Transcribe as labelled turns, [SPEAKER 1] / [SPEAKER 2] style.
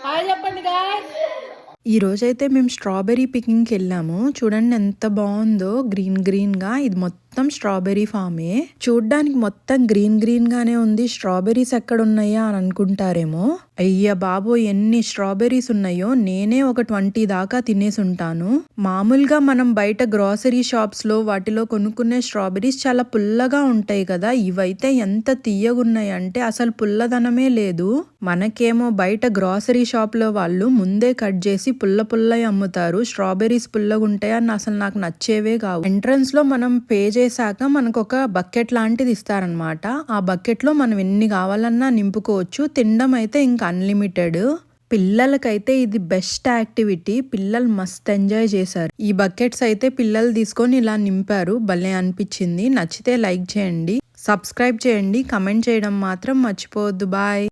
[SPEAKER 1] Hi చెప్పండి guys.
[SPEAKER 2] ఈ రోజైతే మేము స్ట్రాబెర్రీ పికింగ్కి వెళ్ళాము. చూడండి ఎంత బాగుందో, గ్రీన్ గ్రీన్ గా. ఇది మొత్తం స్ట్రాబెర్రీ ఫామే. చూడ్డానికి మొత్తం గ్రీన్ గ్రీన్ గానే ఉంది. స్ట్రాబెర్రీస్ ఎక్కడ ఉన్నాయా అని అనుకుంటారేమో. అయ్యా బాబో, ఎన్ని స్ట్రాబెర్రీస్ ఉన్నాయో. నేనే ఒక 20 దాకా తినేసి ఉంటాను. మామూలుగా మనం బయట గ్రాసరీ షాప్స్ లో వాటిలో కొనుక్కునే స్ట్రాబెర్రీస్ చాలా పుల్లగా ఉంటాయి కదా. ఇవైతే ఎంత తీయగున్నాయి అంటే అసలు పుల్లదనమే లేదు. మనకేమో బయట గ్రాసరీ షాప్ లో వాళ్ళు ముందే కట్ చేసి పుల్ల పుల్లయి అమ్ముతారు. స్ట్రాబెర్రీస్ పుల్లగా ఉంటాయని అసలు నాకు నచ్చేవే కావు. ఎంట్రన్స్ లో మనం పే చేశాక మనకు ఒక బకెట్ లాంటిది ఇస్తారనమాట. ఆ బకెట్ లో మనం ఎన్ని కావాలన్నా నింపుకోవచ్చు. తినడం అయితే ఇంకా అన్లిమిటెడ్. పిల్లలకైతే ఇది బెస్ట్ యాక్టివిటీ. పిల్లలు మస్త్ ఎంజాయ్ చేశారు. ఈ బకెట్స్ అయితే పిల్లలు తీసుకొని ఇలా నింపారు. భలే అనిపించింది. నచ్చితే లైక్ చేయండి, సబ్స్క్రైబ్ చేయండి, కమెంట్ చేయడం మాత్రం మర్చిపోవద్దు. బాయ్.